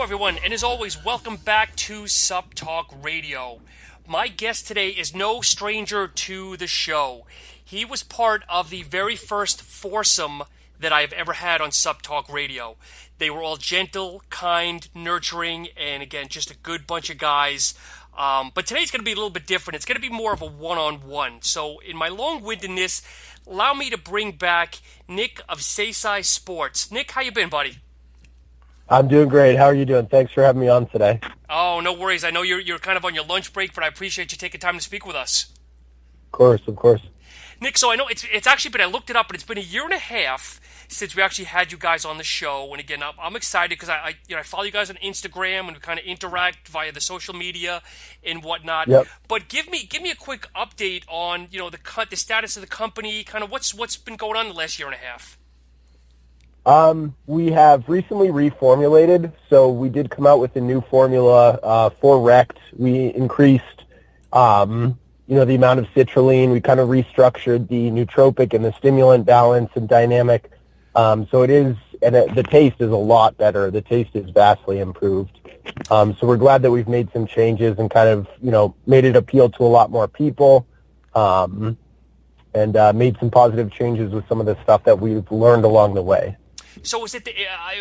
everyone, and as always, welcome back to SuppTalk Radio. My guest today is no stranger to the show. He was part of the very first foursome that I've ever had on SuppTalk Radio. They were all gentle, kind, nurturing, and again, just a good bunch of guys. But today's going to be a little bit different. It's going to be more of a one-on-one. So in my long-windedness, allow me to bring back Nick of Saisei Sports. Nick, how you been, buddy? I'm doing great. How are you doing? Thanks for having me on today. Oh, no worries. I know you're kind of on your lunch break, but I appreciate you taking time to speak with us. Of course. Nick, so I know it's actually been, I looked it up, and it's been a year and a half since we actually had you guys on the show. And again, I'm excited because I follow you guys on Instagram and we kind of interact via the social media and whatnot. Yep. But give me a quick update on the status of the company, kind of what's been going on the last year and a half. We have recently reformulated, so we did come out with a new formula for Rect. We increased, the amount of citrulline. We kind of restructured the nootropic and the stimulant balance and dynamic. So it is, and the taste is a lot better. The taste is vastly improved. So we're glad that we've made some changes and kind of, made it appeal to a lot more people, and made some positive changes with some of the stuff that we've learned along the way. So is it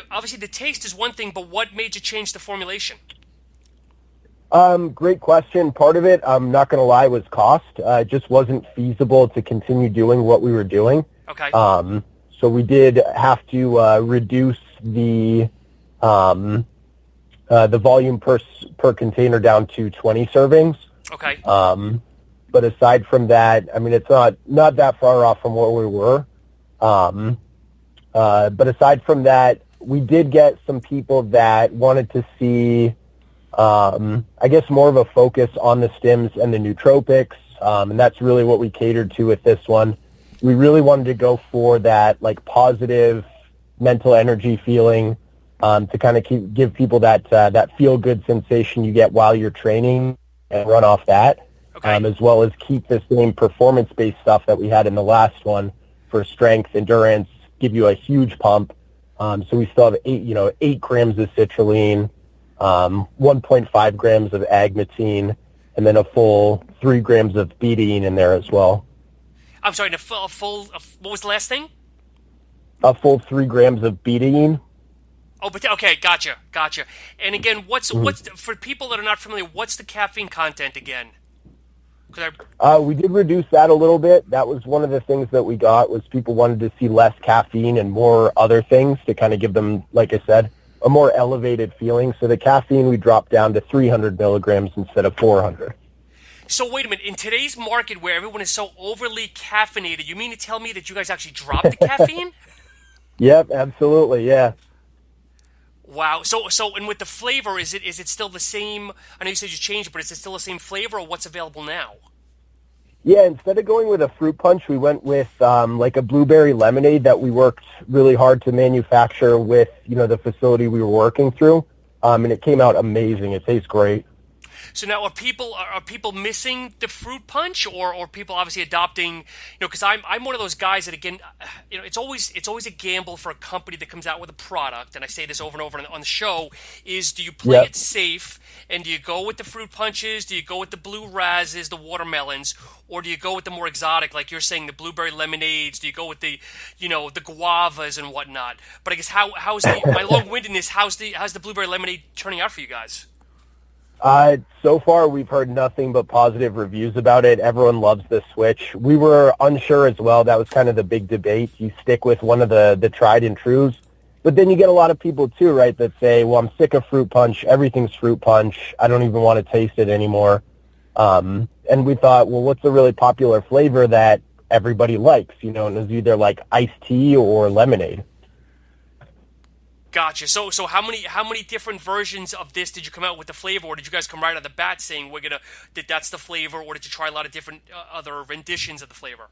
obviously the taste is one thing, but what made you change the formulation? Great question. Part of it, I'm not going to lie, was cost. It just wasn't feasible to continue doing what we were doing. Okay. So we did have to reduce the volume per container down to 20 servings. Okay. But aside from that, I mean, it's not that far off from where we were. But aside from that, we did get some people that wanted to see, I guess, more of a focus on the stims and the nootropics, and that's really what we catered to with this one. We really wanted to go for that, like, positive mental energy feeling, to kind of give people that feel-good sensation you get while you're training and run off that, okay. As well as keep the same performance-based stuff that we had in the last one for strength, endurance, give you a huge pump. So we still have 8 grams of citrulline, 1.5 grams of agmatine, and then a full 3 grams of betaine in there as well. I'm sorry, a full what was the last thing? A full 3 grams of betaine. Oh, but okay, gotcha. And again, what's for people that are not familiar, what's the caffeine content again? We did reduce that a little bit. That was one of the things that we got, was people wanted to see less caffeine and more other things to kind of give them, like I said, a more elevated feeling. So the caffeine we dropped down to 300 milligrams instead of 400. So wait a minute. In today's market where everyone is so overly caffeinated, you mean to tell me that you guys actually dropped the caffeine? Yep, absolutely, yeah. Wow. So and with the flavor, is it still the same? I know you said you changed it, but is it still the same flavor, or what's available now? Yeah, instead of going with a fruit punch, we went with like a blueberry lemonade that we worked really hard to manufacture with, the facility we were working through. And it came out amazing. It tastes great. So now are people missing the fruit punch, or people obviously adopting, because I'm one of those guys that, again, it's always a gamble for a company that comes out with a product, and I say this over and over on the show, is do you play it safe, and do you go with the fruit punches, do you go with the blue razzes, the watermelons, or do you go with the more exotic, like you're saying, the blueberry lemonades, do you go with the, the guavas and whatnot? But I guess how's my long-windedness, how's the blueberry lemonade turning out for you guys? So far, we've heard nothing but positive reviews about it. Everyone loves the switch. We were unsure as well. That was kind of the big debate. You stick with one of the tried and trues. But then you get a lot of people, too, right, that say, well, I'm sick of fruit punch. Everything's fruit punch. I don't even want to taste it anymore. And we thought, well, what's a really popular flavor that everybody likes? And it's either like iced tea or lemonade. Gotcha. So how many different versions of this did you come out with the flavor, or did you guys come right out of the bat saying that's the flavor, or did you try a lot of different other renditions of the flavor?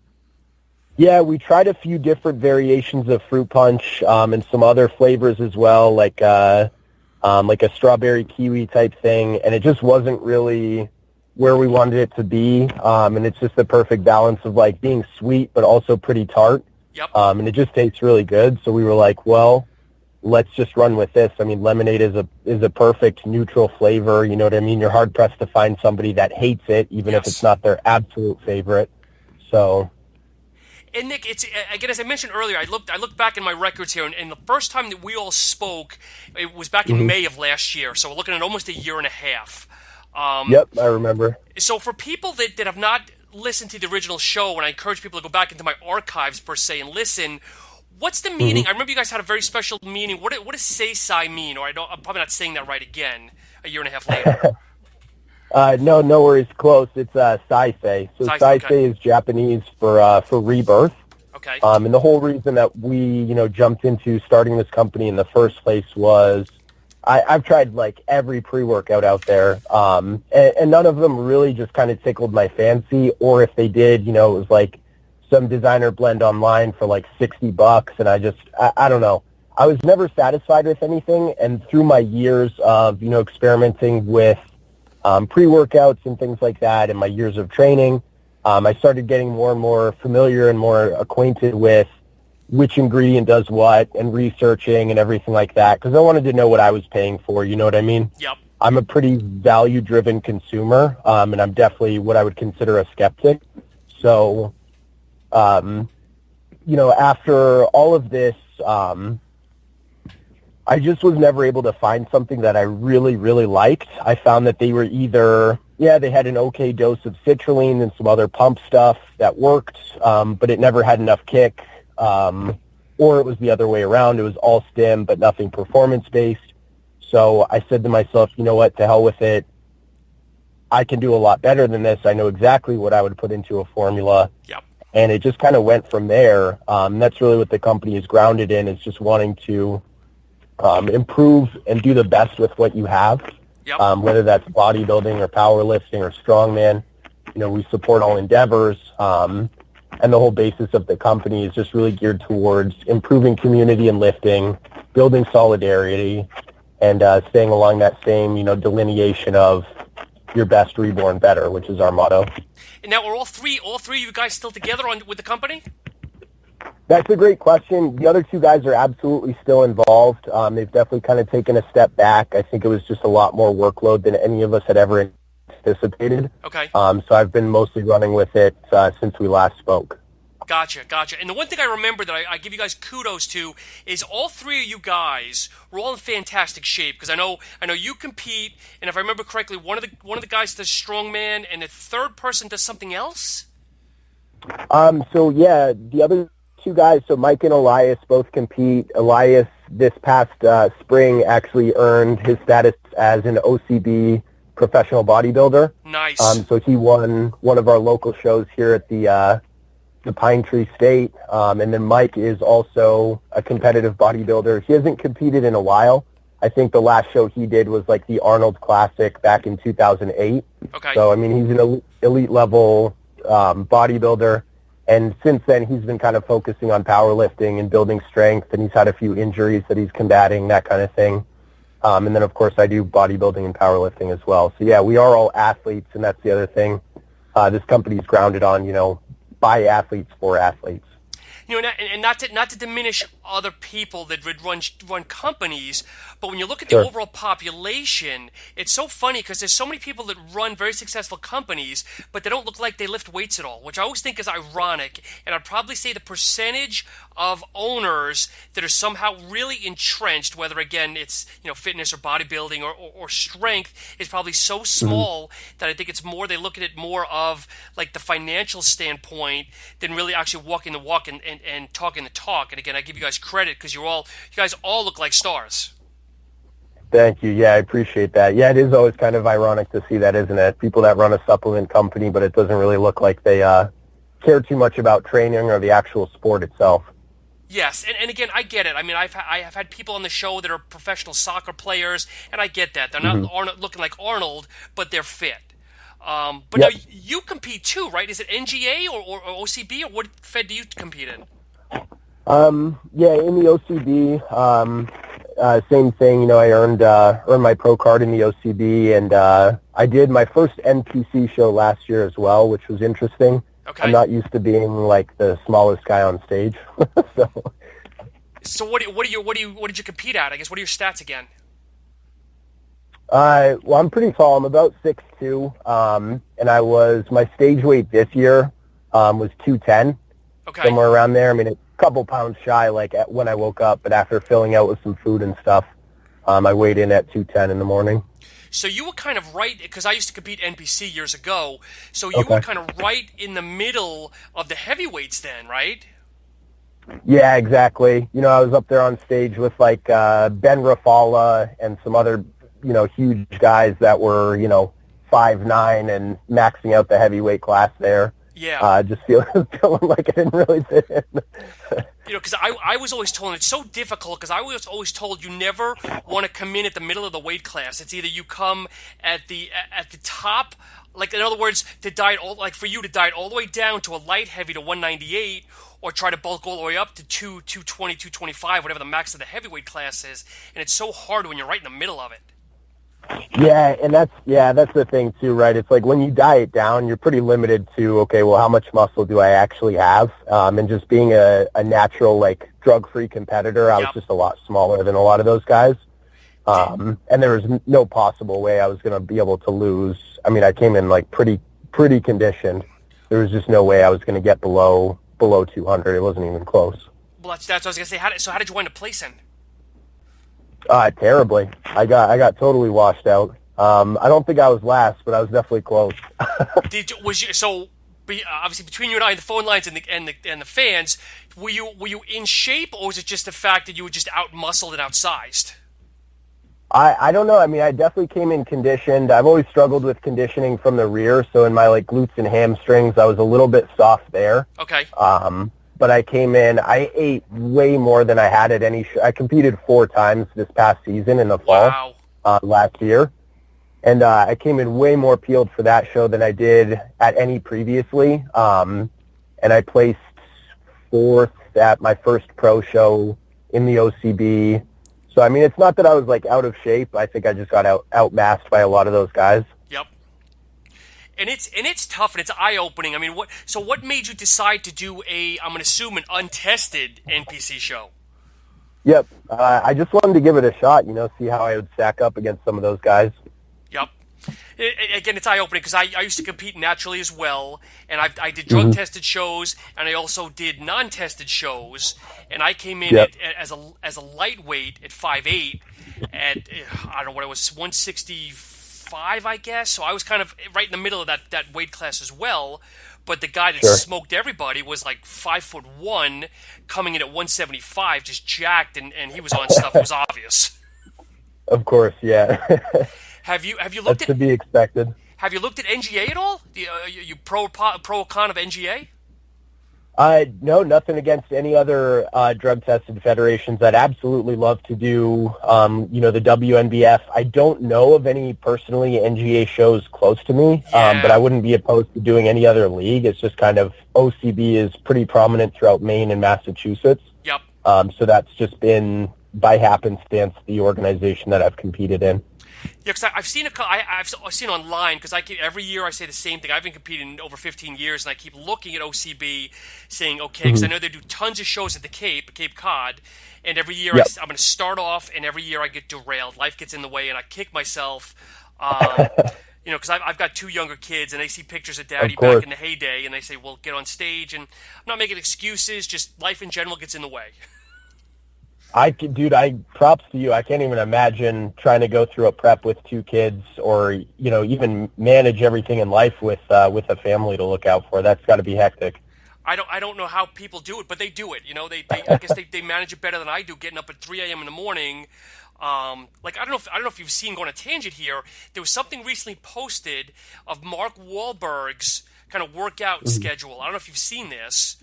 Yeah, we tried a few different variations of fruit punch, and some other flavors as well, like a strawberry kiwi type thing, and it just wasn't really where we wanted it to be. And it's just the perfect balance of like being sweet but also pretty tart. Yep. And it just tastes really good. So we were like, well, let's just run with this. I mean, lemonade is a perfect neutral flavor. You know what I mean? You're hard pressed to find somebody that hates it, even if it's not their absolute favorite. So. And Nick, it's again, as I mentioned earlier, I looked back in my records here, and the first time that we all spoke, it was back in May of last year. So we're looking at almost a year and a half. Yep, I remember. So for people that have not listened to the original show, and I encourage people to go back into my archives per se and listen, what's the meaning? I remember you guys had a very special meaning. What does Saisei mean? Or I'm probably not saying that right again. A year and a half later. No worries. Close. It's Saisei. So Saisei is Japanese for rebirth. Okay. And the whole reason that we, jumped into starting this company in the first place was I've tried like every pre-workout out there, and none of them really just kind of tickled my fancy. Or if they did, it was like some designer blend online for like $60, and I don't know. I was never satisfied with anything, and through my years of experimenting with pre-workouts and things like that, and my years of training, I started getting more and more familiar and more acquainted with which ingredient does what, and researching and everything like that, because I wanted to know what I was paying for, you know what I mean? Yep. I'm a pretty value-driven consumer, and I'm definitely what I would consider a skeptic. So, after all of this, I just was never able to find something that I really, really liked. I found that they were either, they had an okay dose of citrulline and some other pump stuff that worked, but it never had enough kick, or it was the other way around. It was all stim, but nothing performance-based. So I said to myself, you know what, to hell with it. I can do a lot better than this. I know exactly what I would put into a formula. Yep. And it just kind of went from there. That's really what the company is grounded in, is just wanting to improve and do the best with what you have. Yep. Whether that's bodybuilding or powerlifting or strongman. We support all endeavors. And the whole basis of the company is just really geared towards improving community and lifting, building solidarity, and staying along that same, delineation of your best reborn better, which is our motto. And now, are all three of you guys still together with the company? That's a great question. The other two guys are absolutely still involved. They've definitely kind of taken a step back. I think it was just a lot more workload than any of us had ever anticipated. Okay. So I've been mostly running with it since we last spoke. Gotcha. And the one thing I remember that I give you guys kudos to is all three of you guys were all in fantastic shape, because I know you compete, and if I remember correctly, one of the guys does strongman, and the third person does something else. The other two guys, so Mike and Elias, both compete. Elias this past spring actually earned his status as an OCB professional bodybuilder. Nice. So he won one of our local shows here at the Pine Tree State, and then Mike is also a competitive bodybuilder. He hasn't competed in a while. I think the last show he did was like the Arnold Classic back in 2008. Okay. So, I mean, he's an elite level bodybuilder, and since then he's been kind of focusing on powerlifting and building strength, and he's had a few injuries that he's combating, that kind of thing. And then, of course, I do bodybuilding and powerlifting as well. So, yeah, we are all athletes, and that's the other thing. This company's grounded on, by athletes for athletes. And not to diminish other people that would run companies, but when you look at the Sure. overall population, it's so funny because there's so many people that run very successful companies, but they don't look like they lift weights at all, which I always think is ironic. And I'd probably say the percentage of owners that are somehow really entrenched, whether again it's fitness or bodybuilding or strength, is probably so small that I think it's more, they look at it more of like the financial standpoint than really actually walking the walk and talking the talk. And again, I give you guys credit because you guys all look like stars. Thank you. Yeah, I appreciate that. Yeah, it is always kind of ironic to see that, isn't it? People that run a supplement company, but it doesn't really look like they care too much about training or the actual sport itself. Yes, and again, I get it. I mean, I have had people on the show that are professional soccer players, and I get that. They're not looking like Arnold, but they're fit. But Yep. now you compete too, right? Is it NGA or OCB, or what fed do you compete in? In the OCB, same thing. I earned my pro card in the OCB, and I did my first NPC show last year as well, which was interesting. Okay. I'm not used to being like the smallest guy on stage, so. So what did you compete at? I guess what are your stats again? Well, I'm pretty tall. I'm about 6'2", and my stage weight this year was 210, Okay. somewhere around there. I mean, a couple pounds shy, when I woke up, but after filling out with some food and stuff, I weighed in at 210 in the morning. So you were kind of right, because I used to compete NPC years ago. So you Okay. were kind of right in the middle of the heavyweights then, right? Yeah, exactly. I was up there on stage with Ben Rafala and some other, huge guys that were, 5'9" and maxing out the heavyweight class there. Yeah. Just feeling like I didn't really fit in. Because I was always told, and it's so difficult, because I was always told you never want to come in at the middle of the weight class. It's either you come at the top, like in other words, for you to diet all the way down to a light heavy to 198, or try to bulk all the way up to 220, 225, whatever the max of the heavyweight class is. And it's so hard when you're right in the middle of it. Yeah, and that's the thing too, right? It's like when you diet down, you're pretty limited to, okay, well, how much muscle do I actually have? And just being a natural, drug-free competitor, I was just a lot smaller than a lot of those guys. And there was no possible way I was going to be able to lose. I mean, I came in pretty conditioned. There was just no way I was going to get below 200. It wasn't even close. Well, that's what I was going to say. How did you wind up placing? Terribly. I got totally washed out. I don't think I was last, but I was definitely close. Obviously between you and I and the phone lines and the fans, were you in shape, or was it just the fact that you were just out muscled and outsized? I don't know. I mean, I definitely came in conditioned. I've always struggled with conditioning from the rear, so in my glutes and hamstrings, I was a little bit soft there. Okay. But I came in, I ate way more than I had at I competed 4 times this past season in the fall. Wow. Last year. And I came in way more peeled for that show than I did at any previously. And I placed 4th at my first pro show in the OCB. So, I mean, it's not that I was, out of shape. I think I just got outmassed by a lot of those guys. Yep. And it's tough, and it's eye-opening. I mean, what made you decide to do I'm going to assume, an untested NPC show? Yep. I just wanted to give it a shot, see how I would stack up against some of those guys. Yep. Again, it's eye-opening, because I used to compete naturally as well, and I did drug-tested shows, and I also did non-tested shows, and I came in as a lightweight at 5'8", at, I don't know what it was, 165, I guess, so I was kind of right in the middle of that weight class as well, but the guy that smoked everybody was 5'1", coming in at 175, just jacked, and he was on stuff that was obvious. Of course, yeah. Have you looked That's to be expected. Have you looked at NGA at all? You pro or con of NGA? No, nothing against any other drug-tested federations. I'd absolutely love to do, the WNBF. I don't know of any personally NGA shows close to me, but I wouldn't be opposed to doing any other league. It's just kind of OCB is pretty prominent throughout Maine and Massachusetts. Yep. So that's just been, by happenstance, the organization that I've competed in. Yeah, because I've seen I've seen online, because every year I say the same thing. I've been competing over 15 years, and I keep looking at OCB, saying, okay, because I know they do tons of shows at the Cape Cod, and every year I'm going to start off, and every year I get derailed. Life gets in the way, and I kick myself. Because I've got 2 younger kids, and they see pictures of Daddy back in the heyday, and they say, well, get on stage, and I'm not making excuses, just life in general gets in the way. Props to you. I can't even imagine trying to go through a prep with 2 kids, or even manage everything in life with a family to look out for. That's got to be hectic. I don't know how people do it, but they do it. I guess they manage it better than I do. Getting up at 3 a.m. in the morning. I don't know if you've seen, going on a tangent here. There was something recently posted of Mark Wahlberg's kind of workout schedule. I don't know if you've seen this.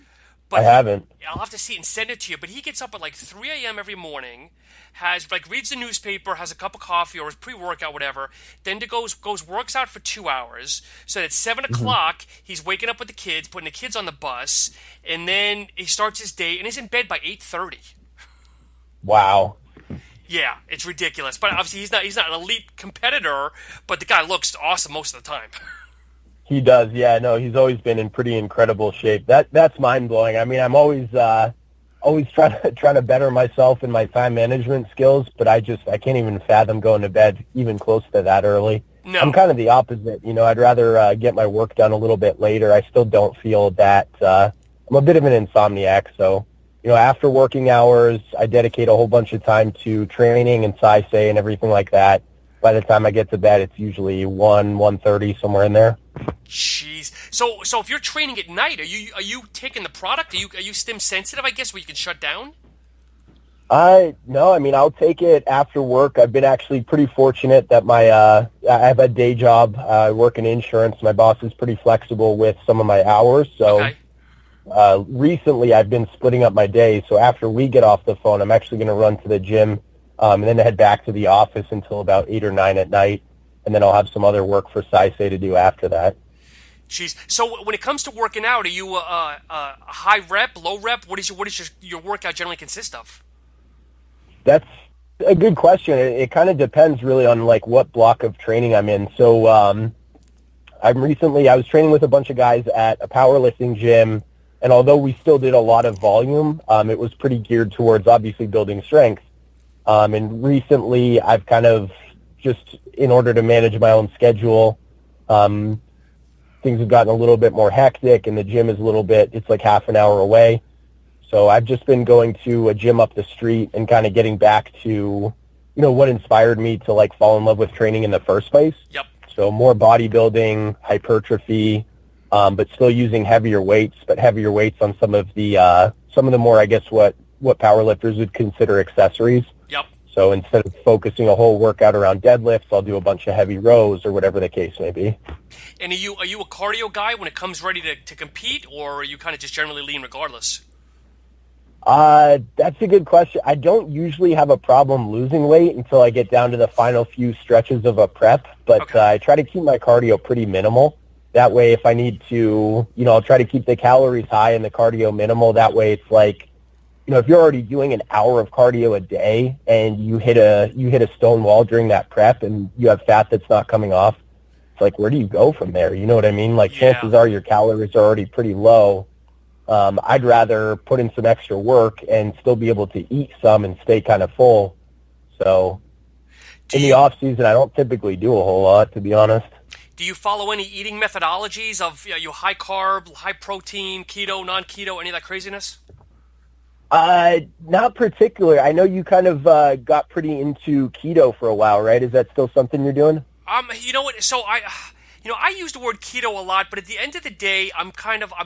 But I haven't. I'll have to see it and send it to you. But he gets up at 3 a.m. every morning, reads the newspaper, has a cup of coffee or his pre-workout, whatever. Then goes works out for 2 hours. So at 7 o'clock, he's waking up with the kids, putting the kids on the bus, and then he starts his day, and he's in bed by 8:30. Wow. Yeah, it's ridiculous. But obviously he's not an elite competitor, but the guy looks awesome most of the time. He does, yeah. No, he's always been in pretty incredible shape. That's mind-blowing. I mean, I'm always always trying to better myself and my time management skills, but I can't even fathom going to bed even close to that early. No. I'm kind of the opposite. I'd rather get my work done a little bit later. I still don't feel that I'm a bit of an insomniac, so after working hours, I dedicate a whole bunch of time to training and Saisei and everything like that. By the time I get to bed, it's usually 1:30, somewhere in there. Jeez. So if you're training at night, are you taking the product? Are you stim sensitive, I guess, where you can shut down? No, I'll take it after work. I've been actually pretty fortunate that I have a day job. I work in insurance. My boss is pretty flexible with some of my hours. So Okay. Recently I've been splitting up my day. So after we get off the phone, I'm actually going to run to the gym and then head back to the office until about 8 or 9 at night. And then I'll have some other work for Saisei to do after that. Jeez. So when it comes to working out, are you a high rep, low rep? What is your workout generally consist of? That's a good question. It kind of depends really on what block of training I'm in. So I was training with a bunch of guys at a powerlifting gym, and although we still did a lot of volume, it was pretty geared towards obviously building strength. And recently I've kind of just, in order to manage my own schedule, things have gotten a little bit more hectic, and the gym is it's like half an hour away. So I've just been going to a gym up the street and kind of getting back to, what inspired me to fall in love with training in the first place. Yep. So more bodybuilding, hypertrophy, but still using heavier weights on some of the more, I guess, what powerlifters would consider accessories. Yep. So instead of focusing a whole workout around deadlifts, I'll do a bunch of heavy rows or whatever the case may be. And are you a cardio guy when it comes ready to compete, or are you kind of just generally lean regardless? That's a good question. I don't usually have a problem losing weight until I get down to the final few stretches of a prep, but Okay. I try to keep my cardio pretty minimal. That way, if I need to, I'll try to keep the calories high and the cardio minimal. That way, it's if you're already doing an hour of cardio a day and you hit a stone wall during that prep and you have fat that's not coming off, it's where do you go from there? You know what I mean? Chances are your calories are already pretty low. I'd rather put in some extra work and still be able to eat some and stay kind of full. So in the off season, I don't typically do a whole lot, to be honest. Do you follow any eating methodologies of you high carb, high protein, keto, non-keto, any of that craziness? Not particularly. I know you kind of got pretty into keto for a while, right? Is that still something you're doing? You know what? So I use the word keto a lot, but at the end of the day, I'm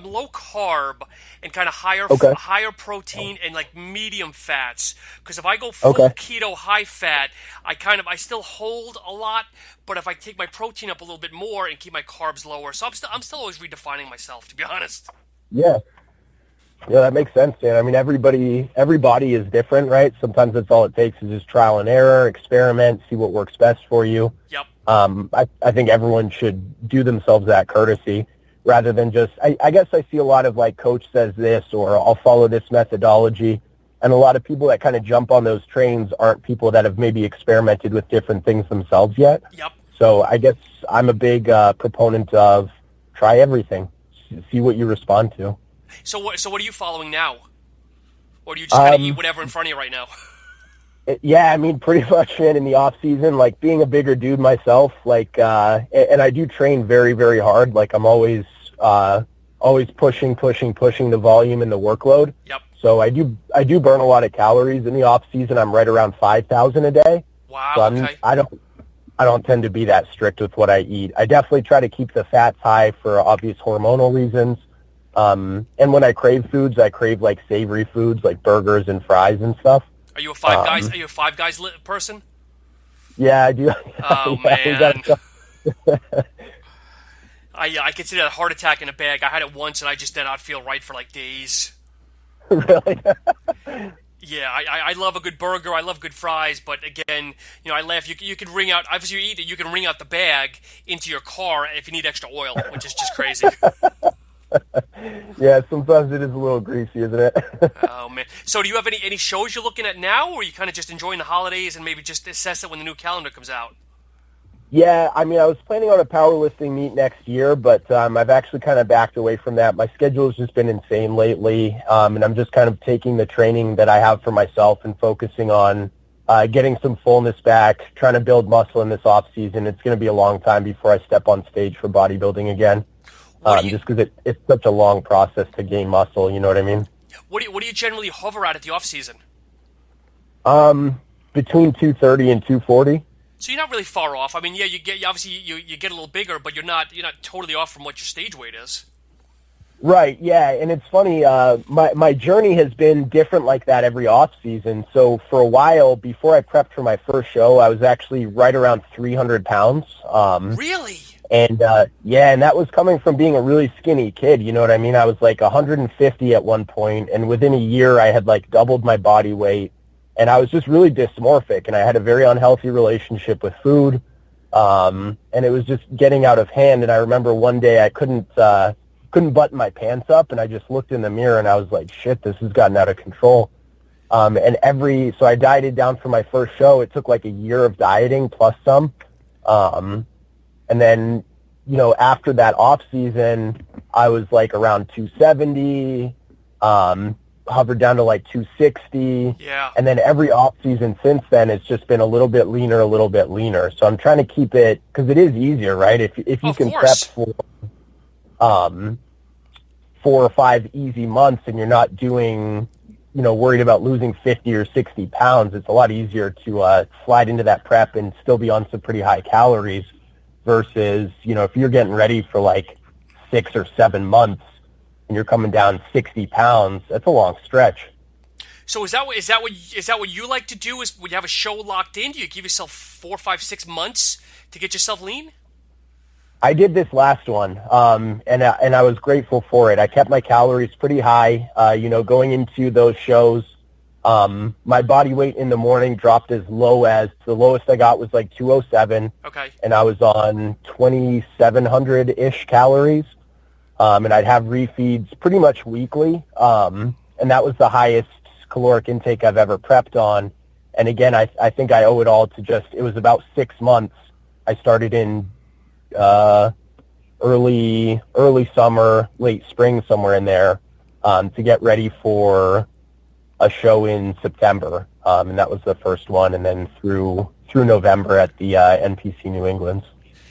low carb and kind of higher protein and medium fats. Because if I go full keto, high fat, I still hold a lot. But if I take my protein up a little bit more and keep my carbs lower, so I'm still always redefining myself, to be honest. Yeah. Yeah, that makes sense, Dan. every body is different, right? Sometimes that's all it takes is just trial and error, experiment, see what works best for you. Yep. I think everyone should do themselves that courtesy rather than just, I guess I see a lot of coach says this or I'll follow this methodology. And a lot of people that kind of jump on those trains aren't people that have maybe experimented with different things themselves yet. Yep. So I guess I'm a big proponent of try everything, see what you respond to. So what are you following now? Or do you just kind of eat whatever in front of you right now? Yeah, pretty much, man, in the off season, being a bigger dude myself, and I do train very, very hard. I'm always pushing the volume and the workload. Yep. So I do burn a lot of calories in the off season. I'm right around 5,000 a day. Wow. So Okay. I don't tend to be that strict with what I eat. I definitely try to keep the fats high for obvious hormonal reasons. And when I crave foods, I crave savory foods like burgers and fries and stuff. Are you a Five Guys? Are you a Five Guys person? Yeah, I do. Oh man. I consider that a heart attack in a bag. I had it once, and I just did not feel right for days. Really? Yeah, I love a good burger. I love good fries, but again, I laugh. You can wring out. Obviously, you eat it. You can wring out the bag into your car if you need extra oil, which is just crazy. Yeah, sometimes it is a little greasy, isn't it? Oh man! So, do you have any shows you're looking at now, or are you kind of just enjoying the holidays and maybe just assess it when the new calendar comes out? Yeah, I mean, I was planning on a powerlifting meet next year, but I've actually kind of backed away from that. My schedule has just been insane lately, and I'm just kind of taking the training that I have for myself and focusing on getting some fullness back, trying to build muscle in this off season. It's going to be a long time before I step on stage for bodybuilding again, just because it's such a long process to gain muscle. You know what I mean? What do you generally hover at the off season? Between 230 and 240. So you're not really far off. I mean, yeah, you get a little bigger, but you're not totally off from what your stage weight is. Right, yeah, and it's funny, my journey has been different like that every off season. So for a while, before I prepped for my first show, I was actually right around 300 pounds. Really? And yeah, and that was coming from being a really skinny kid, you know what I mean? I was like 150 at one point, and within a year I had like doubled my body weight, and I was just really dysmorphic, and I had a very unhealthy relationship with food, and it was just getting out of hand. And I remember one day I couldn't button my pants up, and I just looked in the mirror and I was like, shit, this has gotten out of control. So I dieted down for my first show. It took like a year of dieting plus some. And then, after that off season, I was like around 270, hovered down to like 260. Yeah. And then every off season since then, it's just been a little bit leaner. So I'm trying to keep it, because it is easier, right? If you can prep for 4 or 5 easy months and you're not doing, worried about losing 50 or 60 pounds, it's a lot easier to slide into that prep and still be on some pretty high calories versus, if you're getting ready for like 6 or 7 months and you're coming down 60 pounds, that's a long stretch. So is that what you like to do? Is when you have a show locked in, do you give yourself 4, 5, 6 months to get yourself lean? I did this last one, and I was grateful for it. I kept my calories pretty high. Going into those shows, my body weight in the morning dropped as low as the lowest I got was like 207. Okay. And I was on 2,700-ish calories, and I'd have refeeds pretty much weekly, and that was the highest caloric intake I've ever prepped on. And again, I think I owe it all to it was about 6 months. I started in early summer, late spring, somewhere in there, to get ready for a show in September, and that was the first one, and then through November at the NPC New England.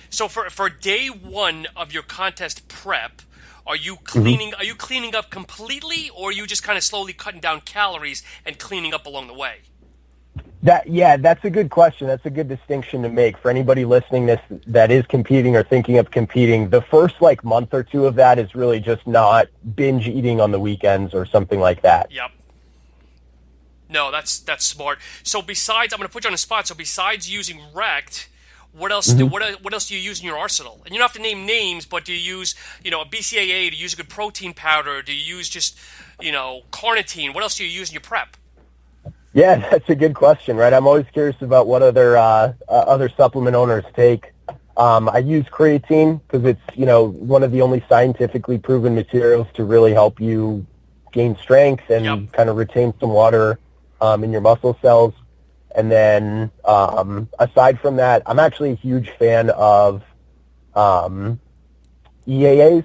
So for day one of your contest prep, are you cleaning? Are you cleaning up completely, or are you just kind of slowly cutting down calories and cleaning up along the way? That's a good question. That's a good distinction to make for anybody listening that is competing or thinking of competing. The first month or two of that is really just not binge eating on the weekends or something like that. Yep. No, that's smart. So I'm going to put you on the spot. So besides using Rect, what else do you use in your arsenal? And you don't have to name names, but do you use a BCAA? Do you use a good protein powder? Do you use just carnitine? What else do you use in your prep? Yeah, that's a good question, right? I'm always curious about what other supplement owners take. I use creatine because it's one of the only scientifically proven materials to really help you gain strength and kind of retain some water in your muscle cells. And then aside from that, I'm actually a huge fan of EAAs,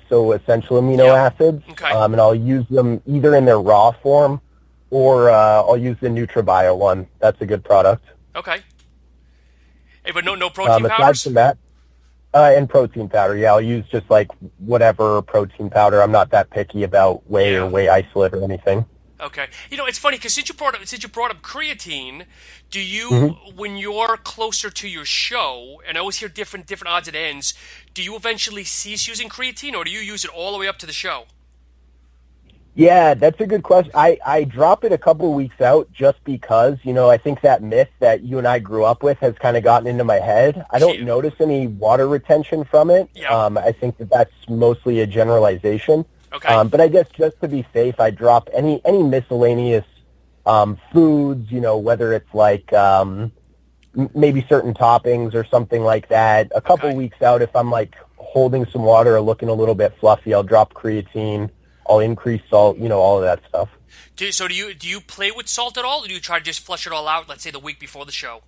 so essential amino acids, and I'll use them either in their raw form or I'll use the NutraBio one. That's a good product. Okay. Hey, but no protein powders? Aside from that, and protein powder, I'll use just whatever protein powder. I'm not that picky about whey or whey isolate or anything. Okay. It's funny because since you brought up creatine, do you when you're closer to your show, and I always hear different odds and ends, do you eventually cease using creatine, or do you use it all the way up to the show? Yeah, that's a good question. I drop it a couple of weeks out just because, I think that myth that you and I grew up with has kind of gotten into my head. I don't notice any water retention from it. I think that's mostly a generalization. Okay. But I guess just to be safe, I drop any miscellaneous foods, whether it's maybe certain toppings or something like that. A couple weeks out, if I'm holding some water or looking a little bit fluffy, I'll drop creatine. I'll increase salt, all of that stuff. Do you play with salt at all, or do you try to just flush it all out, let's say the week before the show?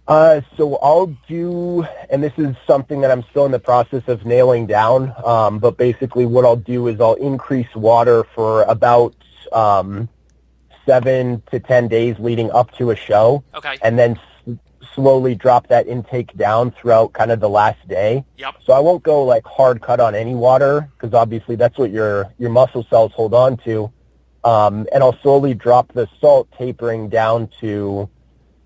So I'll do, and this is something that I'm still in the process of nailing down, but basically what I'll do is I'll increase water for about 7 to 10 days leading up to a show. Okay. And then slowly drop that intake down throughout kind of the last day. Yep. So I won't go like hard cut on any water because obviously that's what your muscle cells hold on to. And I'll slowly drop the salt, tapering down to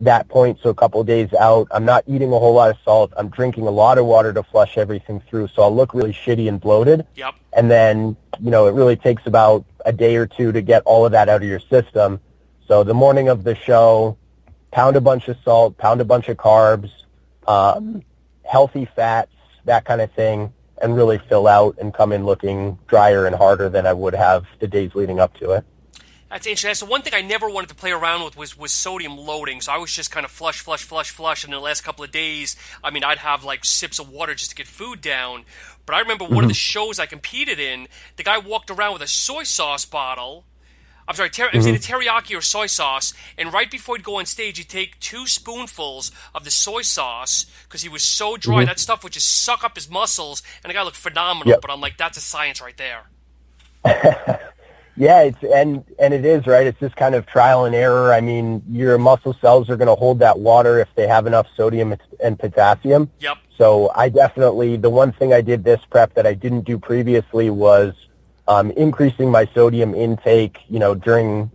that point. So a couple of days out, I'm not eating a whole lot of salt. I'm drinking a lot of water to flush everything through. So I'll look really shitty and bloated. Yep. And then, it really takes about a day or two to get all of that out of your system. So the morning of the show, pound a bunch of salt, pound a bunch of carbs, healthy fats, that kind of thing, and really fill out and come in looking drier and harder than I would have the days leading up to it. That's interesting. That's the one thing I never wanted to play around with was sodium loading. So I was just kind of flush. And in the last couple of days, I'd have like sips of water just to get food down. But I remember one of the shows I competed in, the guy walked around with a soy sauce bottle. I'm sorry, it was either teriyaki or soy sauce. And right before he'd go on stage, he'd take 2 spoonfuls of the soy sauce because he was so dry. That stuff would just suck up his muscles. And the guy looked phenomenal. Yep. But I'm like, that's a science right there. Yeah, and it is, right? It's just kind of trial and error. I mean, your muscle cells are going to hold that water if they have enough sodium and potassium. Yep. So the one thing I did this prep that I didn't do previously was increasing my sodium intake. During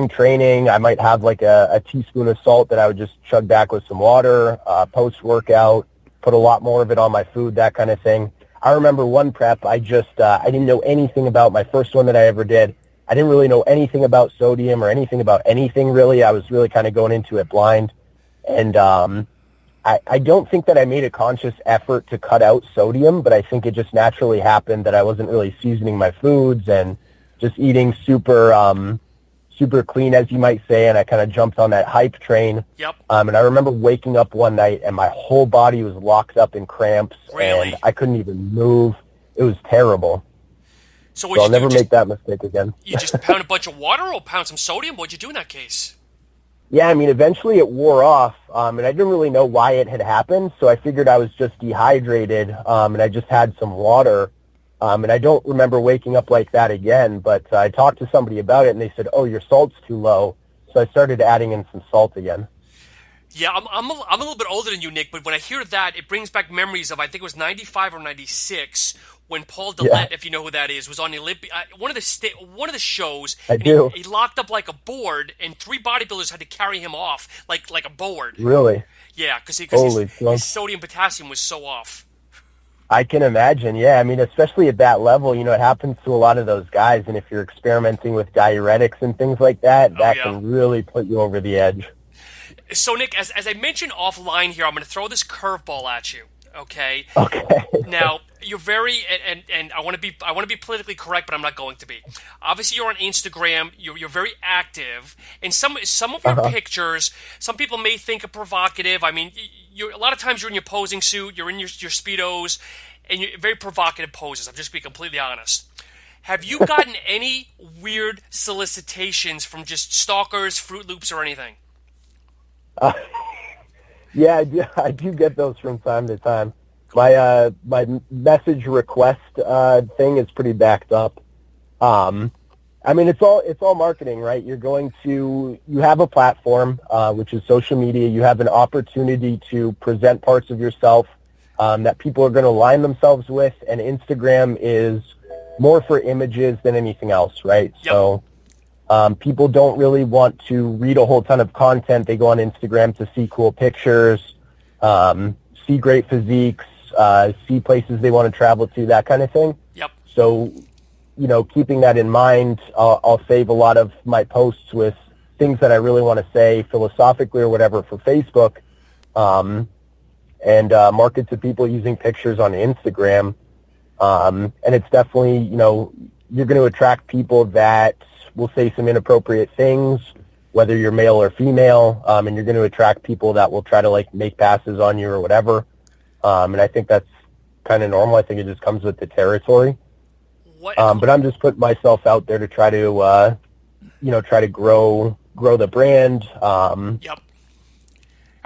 training, I might have like a teaspoon of salt that I would just chug back with some water. Post-workout, put a lot more of it on my food, that kind of thing. I remember one prep, I didn't know anything about my first one that I ever did. I didn't really know anything about sodium or anything about anything, really. I was really kind of going into it blind. And I don't think that I made a conscious effort to cut out sodium, but I think it just naturally happened that I wasn't really seasoning my foods and just eating super clean, as you might say, and I kind of jumped on that hype train. Yep. And I remember waking up one night and my whole body was locked up in cramps. Really? And I couldn't even move. It was terrible. So I'll never make that mistake again. You just pound a bunch of water or pound some sodium? What'd you do in that case? Yeah, eventually it wore off, and I didn't really know why it had happened, so I figured I was just dehydrated, and I just had some water. And I don't remember waking up like that again, but I talked to somebody about it, and they said, oh, your salt's too low. So I started adding in some salt again. Yeah, I'm a little bit older than you, Nick, but when I hear that, it brings back memories of, I think it was 95 or 96, when Paul Dillette, if you know who that is, was on the one of the shows. I do. He locked up like a board, and 3 bodybuilders had to carry him off like a board. Really? Yeah, because his sodium potassium was so off. I can imagine, yeah. Especially at that level, it happens to a lot of those guys, and if you're experimenting with diuretics and things like that, can really put you over the edge. So, Nick, as I mentioned offline here, I'm going to throw this curveball at you. Okay. Okay. Now, you're very and I want to be politically correct, but I'm not going to be. Obviously, you're on Instagram. You're very active, and some of your pictures, some people may think are provocative. A lot of times you're in your posing suit, you're in your speedos, and you're very provocative poses. I'm just being completely honest. Have you gotten any weird solicitations from just stalkers, Fruit Loops, or anything? Yeah, I do get those from time to time. My message request thing is pretty backed up. It's all marketing, right? You have a platform, which is social media. You have an opportunity to present parts of yourself that people are going to align themselves with, and Instagram is more for images than anything else, right? Yep. So people don't really want to read a whole ton of content. They go on Instagram to see cool pictures, see great physiques, see places they want to travel to, that kind of thing. Yep. So, keeping that in mind, I'll save a lot of my posts with things that I really want to say philosophically or whatever for Facebook, and market to people using pictures on Instagram. And it's definitely, you're going to attract people that will say some inappropriate things, whether you're male or female, and you're going to attract people that will try to make passes on you or whatever. And I think that's kind of normal. I think it just comes with the territory. But I'm just putting myself out there to try to, try to grow the brand. Yep.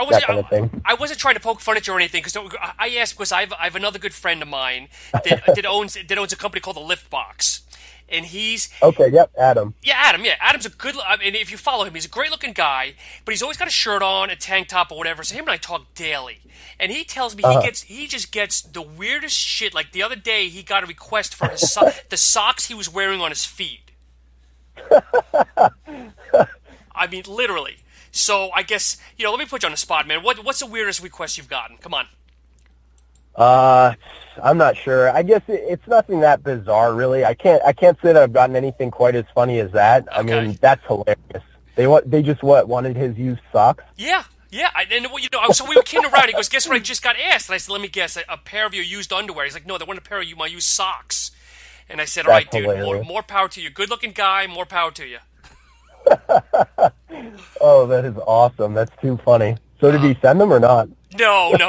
that kind of thing. I wasn't trying to poke fun at you or anything, because I asked because I have another good friend of mine that owns a company called the Lift Box, and he's Okay, yep, Adam. yeah, Adam. Yeah, Adam's a good. I mean, if you follow him, he's a great-looking guy, but he's always got a shirt on, a tank top, or whatever. So him and I talk daily, and he tells me he just gets the weirdest shit. Like the other day, he got a request for his the socks he was wearing on his feet. I mean, literally. So I guess let me put you on the spot, man. What's the weirdest request you've gotten? Come on. I'm not sure. I guess it's nothing that bizarre, really. I can't say that I've gotten anything quite as funny as that. I mean, that's hilarious. They just wanted his used socks. Yeah. Yeah, so we were kidding around. He goes, "Guess what? I just got asked." And I said, "Let me guess, a pair of your used underwear." He's like, "No, they want a pair of my used socks." And I said, "All right, dude, more power to you. Good-looking guy, more power to you." Oh, that is awesome. That's too funny. So did he send them or not? No. But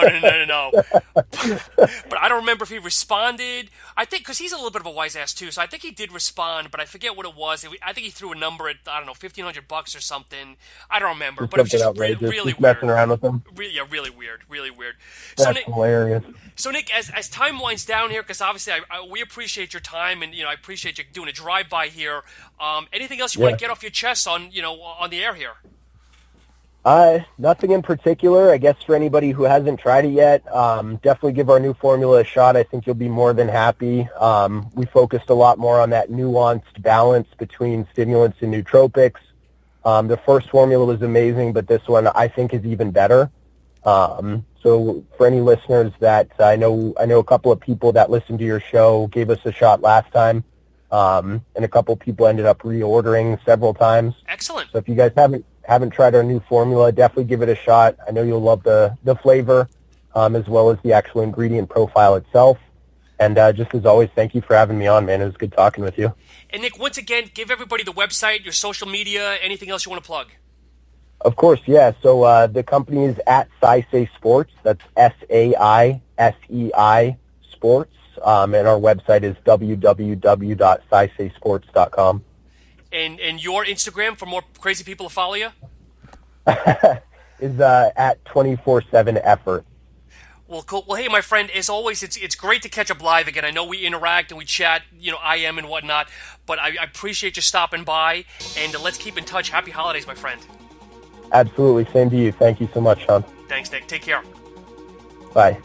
I don't remember if he responded. I think because he's a little bit of a wise ass too, so I think he did respond. But I forget what it was. I think he threw a number at $1,500 or something. I don't remember. But it was just outrageous. really just messing around with them. Really weird. That's hilarious. So Nick, as time winds down here, because obviously we appreciate your time, and I appreciate you doing a drive-by here. Anything else you want to get off your chest on on the air here? Nothing in particular. I guess for anybody who hasn't tried it yet, definitely give our new formula a shot. I think you'll be more than happy. We focused a lot more on that nuanced balance between stimulants and nootropics. The first formula was amazing, but this one I think is even better. So for any listeners that I know a couple of people that listened to your show gave us a shot last time, and a couple of people ended up reordering several times. Excellent. So if you guys haven't tried our new formula, definitely give it a shot. I know you'll love the flavor, as well as the actual ingredient profile itself. And just as always, thank you for having me on, man. It was good talking with you. And Nick, once again, give everybody the website, your social media, anything else you want to plug. Of course, yeah. So the company is at Saisei Sports. That's SAISEI Sports. And our website is www.saiseisports.com. And your Instagram for more crazy people to follow you? Is at 24/7 effort. Well, cool. Well, hey, my friend, as always, it's great to catch up live again. I know we interact and we chat, IM and whatnot, but I appreciate you stopping by, and let's keep in touch. Happy holidays, my friend. Absolutely. Same to you. Thank you so much, Sean. Thanks, Nick. Take care. Bye.